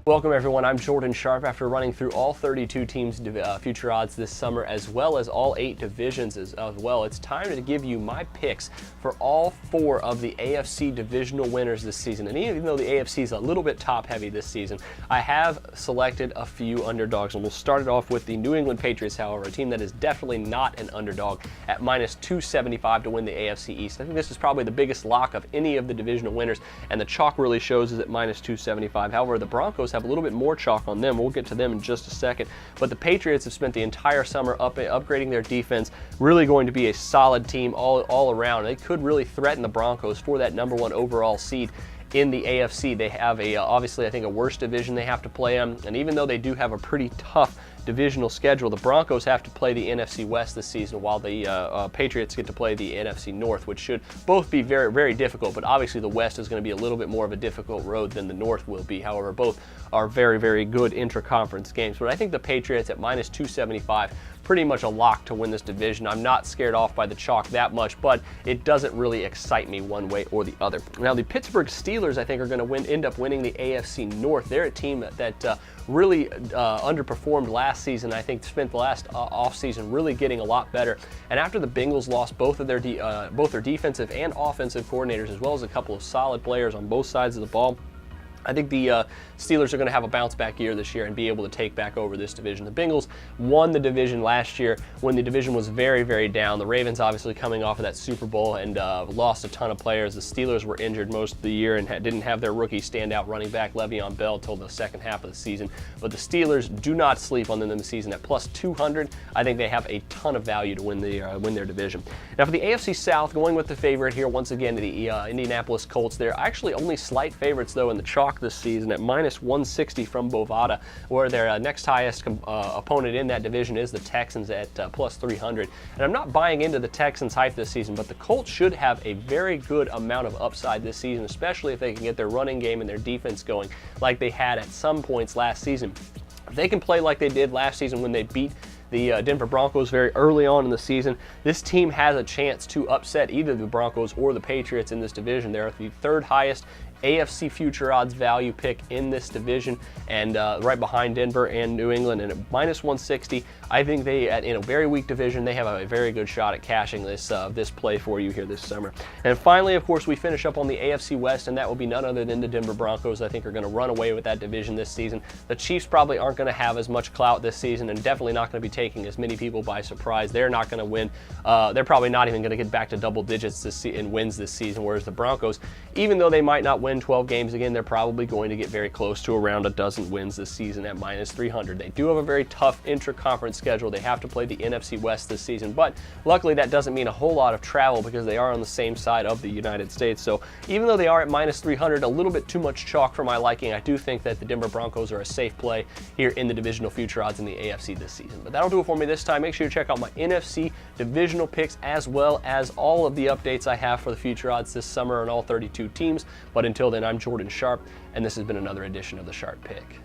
Welcome everyone, I'm Jordan Sharp. After running through all 32 teams' future odds this summer, as well as all 8 divisions as well, it's time to give you my picks for all 4 of the AFC divisional winners this season. And even though the AFC is a little bit top heavy this season, I have selected a few underdogs, and we'll start it off with the New England Patriots, however, a team that is definitely not an underdog at minus 275 to win the AFC East. I think this is probably the biggest lock of any of the divisional winners, and the chalk really shows is at minus 275. However, the Broncos have a little bit more chalk on them. We'll get to them in just a second. But the Patriots have spent the entire summer upgrading their defense, really going to be a solid team all around. They could really threaten the Broncos for that #1 overall seed in the AFC. They have obviously, I think, a worse division they have to play on, and even though they do have a pretty tough divisional schedule, the Broncos have to play the NFC West this season, while the Patriots get to play the NFC North, which should both be very, very difficult. But obviously, the West is going to be a little bit more of a difficult road than the North will be. However, both are very, very good intra-conference games. But I think the Patriots at minus 275, pretty much a lock to win this division. I'm not scared off by the chalk that much, but it doesn't really excite me one way or the other. Now, the Pittsburgh Steelers, I think, are going to end up winning the AFC North. They're a team that really underperformed last season. I think spent the last offseason really getting a lot better. And after the Bengals lost both their defensive and offensive coordinators, as well as a couple of solid players on both sides of the ball, I think the Steelers are going to have a bounce-back year this year and be able to take back over this division. The Bengals won the division last year when the division was very, very down. The Ravens obviously coming off of that Super Bowl and lost a ton of players. The Steelers were injured most of the year and didn't have their rookie standout running back Le'Veon Bell until the second half of the season. But the Steelers do not sleep on them in the season. At plus 200, I think they have a ton of value to win their division. Now for the AFC South, going with the favorite here once again to the Indianapolis Colts. They're actually only slight favorites though in the chalk this season at minus 160 from Bovada, where their next highest opponent in that division is the Texans at plus 300. And I'm not buying into the Texans' hype this season, but the Colts should have a very good amount of upside this season, especially if they can get their running game and their defense going like they had at some points last season. If they can play like they did last season when they beat the Denver Broncos very early on in the season, this team has a chance to upset either the Broncos or the Patriots in this division. They're the 3rd highest AFC future odds value pick in this division, and right behind Denver and New England. And at minus 160, I think in a very weak division, they have a very good shot at cashing this play for you here this summer. And finally, of course, we finish up on the AFC West, and that will be none other than the Denver Broncos. I think are going to run away with that division this season. The Chiefs probably aren't going to have as much clout this season, and definitely not going to be taking as many people by surprise. They're not going to win. They're probably not even going to get back to double digits in wins this season, whereas the Broncos, even though they might not win 12 games again, they're probably going to get very close to around a dozen wins this season at minus 300. They do have a very tough intra-conference schedule. They have to play the NFC West this season, but luckily that doesn't mean a whole lot of travel because they are on the same side of the United States. So even though they are at minus 300, a little bit too much chalk for my liking, I do think that the Denver Broncos are a safe play here in the divisional future odds in the AFC this season. But that'll do it for me this time. Make sure you check out my NFC divisional picks as well as all of the updates I have for the future odds this summer on all 32 teams. But until then, I'm Jordan Sharp, and this has been another edition of the Sharp Pick.